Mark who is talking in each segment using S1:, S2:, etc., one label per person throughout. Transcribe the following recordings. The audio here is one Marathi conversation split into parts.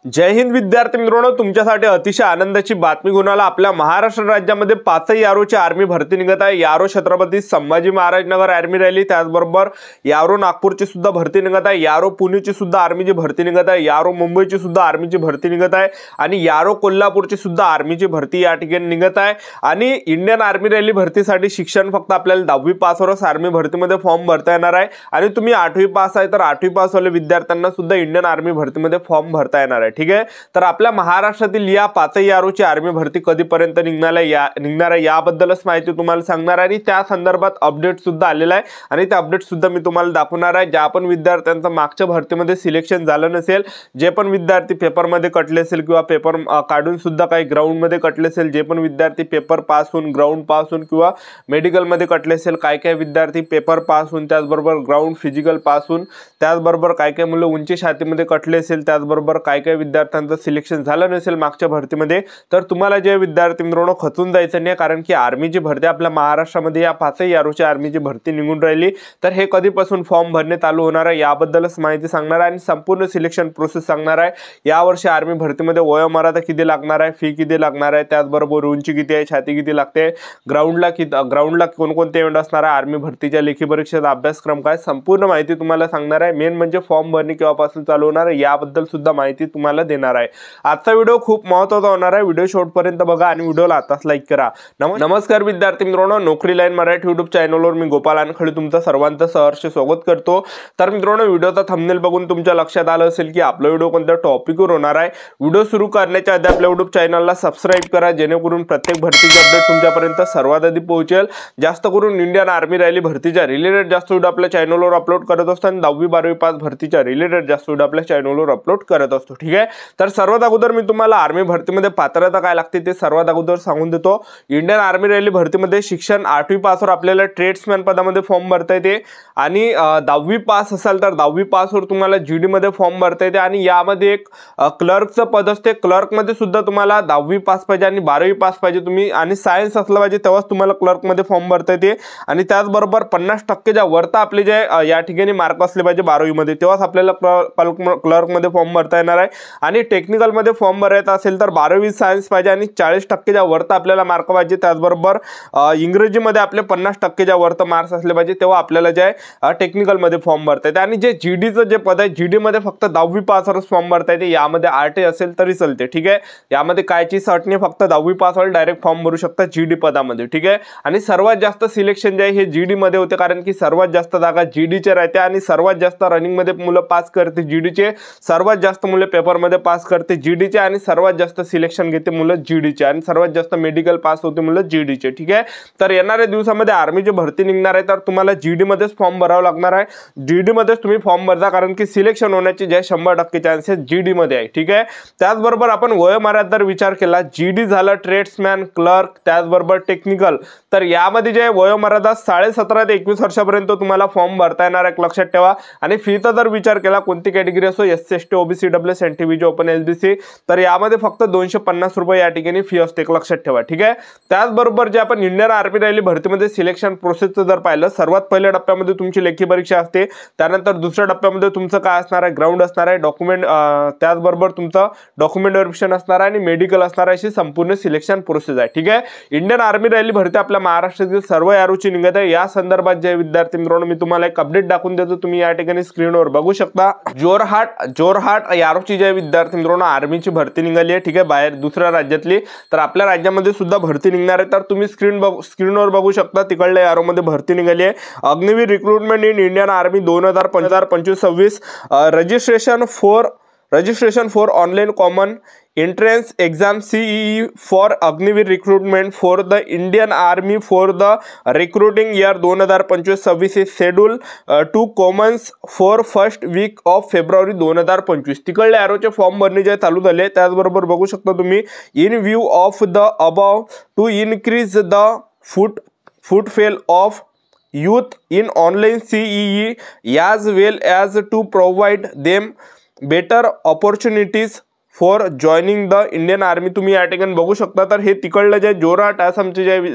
S1: जय हिंद विद्यार्थी मित्रांनो, तुमच्यासाठी अतिशय आनंदाची बातमी घेऊन आला। आपल्या महाराष्ट्र राज्यामध्ये 5 यारोची आर्मी भरती निघत आहे। यारो छत्रपती संभाजी महाराज नगर आर्मी रॅली, त्याचबरोबर यारो नागपूरची सुद्धा भरती निघत आहे। यारो पुणेची सुद्धा आर्मीची भरती निघत आहे। यारो मुंबईची सुद्धा आर्मीची भरती निघत आहे आणि यारो कोल्हापूरची सुद्धा आर्मीची भरती या ठिकाणी निघत आहे। आणि इंडियन आर्मी रॅली भरतीसाठी शिक्षण फक्त आपल्याला 10वी पासवरच आर्मी भरतीमध्ये फॉर्म भरता येणार आहे आणि तुम्ही 8वी पास आहे तर 8वी पास वाले विद्यार्थ्यांना सुद्धा इंडियन आर्मी भरतीमध्ये फॉर्म भरता येणार आहे। ठीक आहे, तर आपल्या महाराष्ट्रातील या 5 यारोची आर्मी भरती कधीपर्यंत निघणार आहे याबद्दलच माहिती तुम्हाला सांगणार आहे आणि त्या संदर्भात अपडेट सुद्धा आलेला आहे आणि ते अपडेट सुद्धा मी तुम्हाला दाखवणार आहे। ज्या पण विद्यार्थ्यांचं मागच्या भरतीमध्ये सिलेक्शन झालं नसेल, जे पण विद्यार्थी पेपरमध्ये कटले असेल किंवा पेपर काढून सुद्धा काही ग्राउंडमध्ये कटले असेल, जे पण विद्यार्थी पेपर पास होऊन ग्राउंड पास होऊन किंवा मेडिकलमध्ये कटले असेल, काय विद्यार्थी पेपर पास होऊन त्याचबरोबर ग्राउंड फिजिकल पास होऊन त्याचबरोबर काय मुलं उंची छातीमध्ये कटले असेल, त्याचबरोबर काय विद्यार्थ्यांचं सिलेक्शन झालं नसेल मागच्या भरतीमध्ये, तर तुम्हाला जे विद्यार्थी मित्रांनो खचून जायचं नाही, कारण की आर्मीची भरती आपल्या महाराष्ट्रामध्ये या 5 यारोची आर्मीची भरती निघून राहिली। तर हे कधीपासून फॉर्म भरणे चालू होणार आहे याबद्दलच माहिती सांगणार आहे आणि संपूर्ण सिलेक्शन प्रोसेस सांगणार आहे। यावर्षी आर्मी भरतीमध्ये वयोमर्यादा किती लागणार आहे, फी किती लागणार आहे, त्याचबरोबर उंची किती आहे, छाती किती लागते, ग्राउंडला कोणकोणते इव्हेंट असणार आहे, आर्मी भरतीच्या लेखी परीक्षेचा अभ्यासक्रम काय, संपूर्ण माहिती तुम्हाला सांगणार आहे। मेन म्हणजे फॉर्म भरणे केव्हापासून चालू होणार आहे याबद्दल सुद्धा माहिती तुम्हाला देणार आहे। आजचा व्हिडिओ खूप महत्त्वाचा होणार आहे, व्हिडिओ शेवटपर्यंत बघा आणि व्हिडिओला आताच लाईक करा। नमस्कार विद्यार्थी मित्रांनो, नोकरी लाईन मराठी युट्यूब चॅनलवर मी गोपाल अनखळे तुमचं सर्वांचं सहर्ष स्वागत करतो। तर मित्रांनो, व्हिडिओचा थंबनेल बघून तुमच्या लक्षात आलं असेल की आपला व्हिडिओ कोणत्या टॉपिकवर होणार आहे। व्हिडिओ सुरू करण्याच्या आधी आपल्या युट्यूब चॅनलला सबस्क्राइब करा, जेणेकरून प्रत्येक भरतीचे अपडेट तुमच्यापर्यंत सर्वात आधी पोहोचेल। जास्त करून इंडियन आर्मी रॅली भरतीच्या रिलेटेड जास्त व्हिडिओ आपल्या चॅनलवर अपलोड करत असतो आणि 10वी 12वी पास भरतीच्या रिलेटेड जास्त व्हिडिओ आपल्या चॅनलवर अपलोड करत असतो। ठीक आहे, तर सर्वात अगोदर मी तुम्हाला आर्मी भरतीमध्ये पात्रता काय लागते ते सर्वात अगोदर सांगून देतो। इंडियन आर्मी रॅली भरतीमध्ये शिक्षण 8वी पासवर आपल्याला ट्रेड्समॅन पदामध्ये फॉर्म भरता येते आणि 10वी पास असाल तर 10वी पासवर तुम्हाला जीडी मध्ये फॉर्म भरता येते आणि यामध्ये एक क्लर्कचं पद असते। क्लर्क मध्ये सुद्धा तुम्हाला 10वी पास पाहिजे आणि 12वी पास पाहिजे तुम्ही आणि सायन्स असलं पाहिजे, तेव्हाच तुम्हाला क्लर्क मध्ये फॉर्म भरता येते आणि त्याचबरोबर 50% च्या वरता आपले जे या ठिकाणी मार्क असले पाहिजे 12वी मध्ये, तेव्हाच आपल्याला क्लर्क मध्ये फॉर्म भरता येणार आहे। आणि टेक्निकल मध्ये फॉर्म भरायचा असेल तर 12वी सायन्स पाहिजे आणि 40% च्या वरता आपल्याला मार्क पाहिजे। त्याचबरोबर इंग्रजीमध्ये आपले 50% च्या वरता मार्क्स असले पाहिजे, तेव्हा आपल्याला जे टेक्निकल मध्ये फॉर्म भरता येते। आणि जे जीडीचं जे पद आहे, जीडी मध्ये फक्त 10वी पासवरच फॉर्म भरता येते, यामध्ये आरटी असेल तरी चालते। ठीक आहे, यामध्ये कायची अट नाही, फक्त 10वी पासवर डायरेक्ट फॉर्म भरू शकता जीडी पदामध्ये। ठीक आहे, आणि सर्वात जास्त सिलेक्शन जे आहे हे जीडी मध्ये होते, कारण की सर्वात जास्त जागा जीडीचे राहते आणि सर्वात जास्त रनिंग मध्ये मुलं पास करते जीडीचे, सर्वात जास्त मुलं पेपर मध्ये पास करते जीडीचे आणि सर्वात जास्त सिलेक्शन घेते मुलं जीडीचे आणि सर्वात जास्त मेडिकल पास होते मुलं जीडीचे। ठीक आहे, तर येणाऱ्या दिवसामध्ये आर्मीची भरती निघणार आहे तर तुम्हाला जीडी मध्येच फॉर्म भरावा लागणार आहे। जीडी मध्येच तुम्ही फॉर्म भरता, कारण की सिलेक्शन होण्याचे जे 100% चान्सेस जीडी मध्ये आहे। ठीक आहे, त्याचबरोबर आपण वयोमर्यादा विचार केला, जीडी झालं, ट्रेड्समॅन, क्लर्क, त्याचबरोबर टेक्निकल, तर यामध्ये जे वयोमर्यादा 17.5 ते 21 वर्षापर्यंत तुम्हाला फॉर्म भरता येणार आहे, लक्षात ठेवा। आणि फीचा जर विचार केला, कोणती कॅटेगरी असो, SC ST OBC WS NTBC open SBC, तर यामध्ये फक्त 250 रुपये या ठिकाणी फी असते, लक्षात ठेवा। ठीक आहे, त्याचबरोबर जे आपण इंडियन आर्मी रॅली भरतीमध्ये सिलेक्शन प्रोसेसचं जर पाहिलं, सर्वात पहिल्या टप्प्यामध्ये तुमची लेखी परीक्षा असते, त्यानंतर दुसऱ्या टप्प्यामध्ये तुमचं काय असणार आहे, ग्राउंड असणार आहे, डॉक्युमेंट, त्याचबरोबर तुमचं डॉक्युमेंट व्हेरिफिकेशन असणार आहे आणि मेडिकल असणार आहे, अशी संपूर्ण सिलेक्शन प्रोसेस आहे। ठीक आहे, इंडियन आर्मी रॅली भरती आपल्या महाराष्ट्रातील सर्व यारोची निघत आहे। या संदर्भात जे विद्यार्थी मित्रांनो मी तुम्हाला एक अपडेट दाखवून देतो, तुम्ही या ठिकाणी स्क्रीनवर बघू शकता। जोरहाट यारोची जे विद्यार्थी मित्रांनो आर्मीची भरती निघाली आहे, ठीक आहे, बाहेर दुसऱ्या राज्यातली, तर आपल्या राज्यामध्ये सुद्धा भरती निघणार आहे। तर तुम्ही स्क्रीनवर बघू शकता, तिकडल्या यारोमध्ये भरती निघाली आहे। Agniveer recruitment in Indian army 2025-26 registration for online common entrance exam CEE for Agniveer recruitment for the Indian army for the recruiting year 2025-26 is schedule to commons for first week of फेब्रुवारी 2025। तिकडले एरोचे फॉर्म भरणे जे चालू झाले, त्याचबरोबर बघू शकता तुम्ही, in view of the above to increase the footfall of youth in online CEE as well as to provide them better opportunities for joining the Indian army तुम्ही या ठिकाणी बघू शकता। तर हे तिकडलं जे जोरहाट आसामचे जे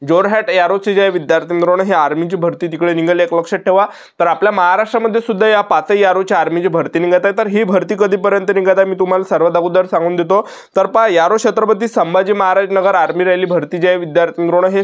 S1: जोरहाट यारोचे जे विद्यार्थी मित्रांनो हे आर्मीची भरती तिकडे निघाली, एक लक्षात ठेवा। तर आपल्या महाराष्ट्रामध्ये सुद्धा या पाचही यारोची आर्मीची भरती निघत आहे। तर ही भरती कधीपर्यंत निघत आहे मी तुम्हाला सर्वात अगोदर सांगून देतो। तर पहा, यारो छत्रपती संभाजी महाराज नगर आर्मी रॅली भरती जे विद्यार्थी मित्रांनो हे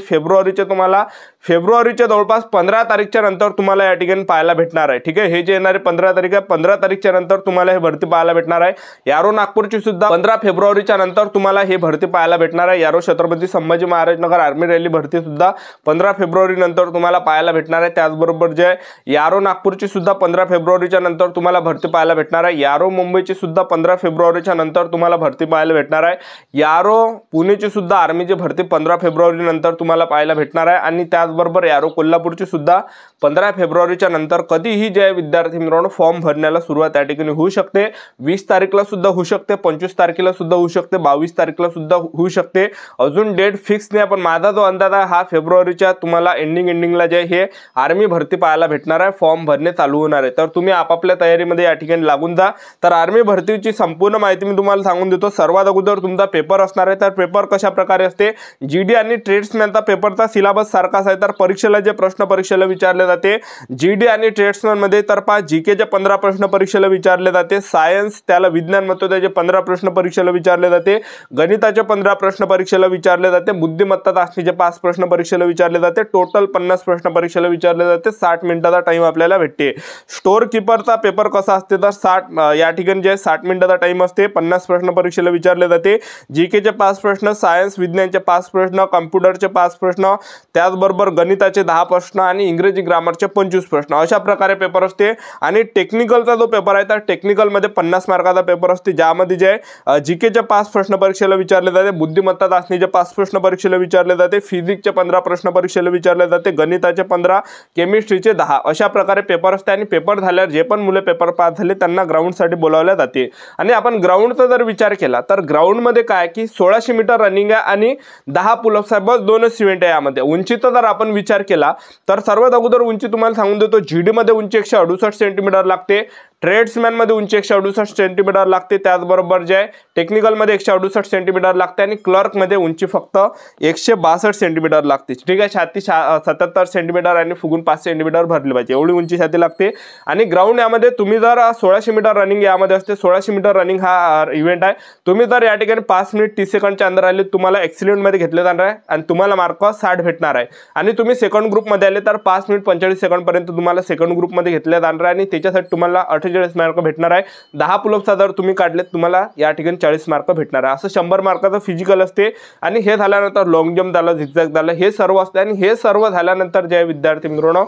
S1: फेब्रुवारीच्या जवळपास 15 तारीखच्या नंतर तुम्हाला या ठिकाणी पाहायला भेटणार आहे। ठीक आहे, हे जे येणारे 15 तारीख आहे, 15 तारीखच्या नंतर तुम्हाला हे भरती पाहायला भेटणार आहे। यारो नागपूरची सुद्धा 15 फेब्रुवारीच्या नंतर तुम्हाला हे भरती पाहायला भेटणार आहे। यारो छत्रपती संभाजी महाराज नगर आर्मी रॅली भरती सुद्धा 15 फेब्रुवारी नंतर तुम्हाला पाहायला भेटणार आहे। त्याचबरोबर जे यारो नागपूरची सुद्धा 15 फेब्रुवारीच्या नंतर तुम्हाला भरती पाहायला भेटणार आहे। यारो मुंबईची सुद्धा 15 फेब्रुवारीच्या नंतर तुम्हाला भरती पाहायला भेटणार आहे। यारो पुणेची सुद्धा आर्मीची भरती 15 फेब्रुवारी नंतर तुम्हाला पाहायला भेटणार आहे। आणि त्याचबरोबर यारो कोल्हापूरची सुद्धा 15 फेब्रुवारीच्या नंतर कधीही जे विद्यार्थी मित्रांनो फॉर्म भरण्याला सुरुवात या ठिकाणी होऊ शकते। 20 तारीखला सुद्धा होऊ शकते, 25 तारखेला सुद्धा होऊ शकते, 22 तारखेला सुद्धा होऊ शकते। अजून डेट फिक्स नाही, पण माझा जो अंदाज आहे हा फेब्रुवारीच्या तुम्हाला एंडिंगला जे हे आर्मी भरती पाहायला भेटणार आहे, फॉर्म भरणे चालू होणार आहे। तर तुम्ही आपापल्या तयारीमध्ये या ठिकाणी लागून जा। तर आर्मी भरतीची संपूर्ण माहिती मी तुम्हाला सांगून देतो। सर्वात अगोदर तुमचा पेपर असणार आहे। तर पेपर कशा प्रकारे असते, जीडी आणि ट्रेड्समॅनचा पेपरचा सिलेबस सारखाच आहे। तर परीक्षेला जे प्रश्न परीक्षेला विचारले जाते जीडी आणि ट्रेड्समॅन मध्ये, तर पहा जीकेचे 15 प्रश्न परीक्षेला विचारले जाते, सायन्स त्याला विज्ञान म्हणतो त्याचे 15 प्रश्न परीक्षेला विचारले जाते, गणिताचे 15 प्रश्न परीक्षेला विचारले जाते, बुद्धिमत्ता चाचणीचे 5 प्रश्न परीक्षेला विचारले जाते, टोटल 50 प्रश्न परीक्षेला विचारले जाते। 60 मिनिटाचा टाइम आपल्याला भेटते। स्टोर कीपरचा पेपर कसा असते, तर 60 या ठिकाणी जे 60 मिनिटाचा टाइम असते, 50 प्रश्न परीक्षेला विचारले जाते, जीकेचे 5 प्रश्न, सायन्स विज्ञानचे 5 प्रश्न, कॉम्प्युटरचे 5 प्रश्न, त्याचबरोबर गणिताचे 10 प्रश्न आणि इंग्रजी ग्रामरचे 25 प्रश्न, अशा प्रकारे पेपर असते। आणि टेक्निकलचा जो पेपर आहे तर टेक्निकल मध्ये 50 मार्काचा पेपर असते, ज्यामध्ये जे जीकेचे 5 प्रश्न परीक्षेला विचारले जाते, बुद्धिमत्ता चाचणीचे 5 प्रश्न परीक्षेला विचारले जाते, फिजिक्सचे 15 प्रश्न परीक्षेला विचारले जाते, गणिताचे 15, केमिस्ट्रीचे 10, अशा प्रकारे पेपर असते। आणि पेपर झाल्यावर जे पण मुले पेपर पास झाले त्यांना ग्राउंडसाठी बोलावले जाते। आणि आपण ग्राउंडचा जर विचार केला तर ग्राउंड मध्ये काय की 1600 मीटर रनिंग आहे आणि 10 पुलअप्स आहे, बस 2च इव्हेंट आहे यामध्ये। उंचीचा जर आपण विचार केला तर सर्वात अगोदर उंची तुम्हाला सांगून देतो, जीडी मध्ये उंची 168 सेंटीमीटर लागते, ट्रेड्समॅन मध्ये उंची 168 सेंटीमीटर लागते, त्याचबरोबर जे टेक्निकल मध्ये 168 सेंटीमीटर लागते आणि क्लर्क मध्ये उंची फक्त 162 सेंटीमीटर लागते। ठीक आहे, छाती 77 सेंटीमीटर आणि फुगून 5 सेंटीमीटर भरली पाहिजे, एवढी उंची छाती लागते। आणि ग्राउंड यामध्ये तुम्ही जर 1600 मीटर रनिंग यामध्ये असते, 1600 मीटर रनिंग हा इव्हेंट आहे। तुम्ही जर या ठिकाणी 5 मिनिट 30 सेकंडच्या अंदर आले तुम्हाला एक्सिलेंट मध्ये घेतले जाणार आहे आणि तुम्हाला मार्क 60 भेटणार आहे। आणि तुम्ही सेकंड ग्रुप मध्ये आले तर 5 मिनिट 45 सेकंड पर्यंत तुम्हाला सेकंड ग्रुप मध्ये घेतले जाणार आहे आणि त्याच्यासाठी तुम्हाला 48 मार्क भेटणार आहे। 10 पुलअप्स जर तुम्ही काढले तुम्हाला या ठिकाणी 40 मार्क भेटणार आहे। असं 100 मार्काचं फिजिकल असते। आणि हे झाल्यानंतर लॉंग जंप झालं, झिगझॅग झालं, हे सर्व असते। आणि हे सर्व झाल्यानंतर जे विद्यार्थी मित्रांनो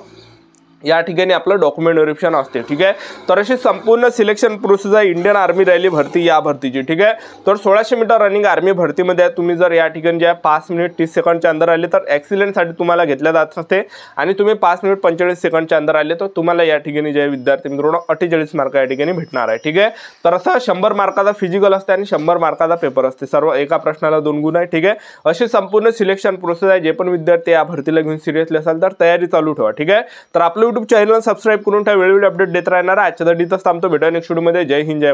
S1: या ठिकाणी आपलं डॉक्युमेंट व्हेरिफिकेशन असते। ठीक आहे, तर अशी संपूर्ण सिलेक्शन प्रोसेस आहे इंडियन आर्मी रॅली भरती या भरतीची। ठीक आहे, तर 1600 मीटर रनिंग आर्मी भरतीमध्ये तुम्ही जर या ठिकाणी जे 5 मिनिट 30 सेकंडच्या अंदर आले तर एक्सिलेंटसाठी तुम्हाला घेतल्या जात असते। आणि तुम्ही 5 मिनिट 45 सेकंडच्या अंदर आले तर तुम्हाला या ठिकाणी जे विद्यार्थी मित्रांनो 48 मार्क या ठिकाणी भेटणार आहे। ठीक आहे, तर असं 100 मार्काचा फिजिकल असते आणि 100 मार्काचा पेपर असते, सर्व एका प्रश्नाला 2 गुण आहे। ठीक आहे, अशी संपूर्ण सिलेक्शन प्रोसेस आहे। जे पण विद्यार्थी या भरतीला घेऊन सिरियसली असाल तर तयारी चालू ठेवा। ठीक आहे, तर आपलं YouTube चॅनल सबस्क्राइब करून ठेवा, वेळोवेळी अपडेट देत राहणार आहे। आजच्या दिवसात थांबतो, भेटूया नेक्स्ट व्हिडिओमध्ये। जय हिंद, जय भारत।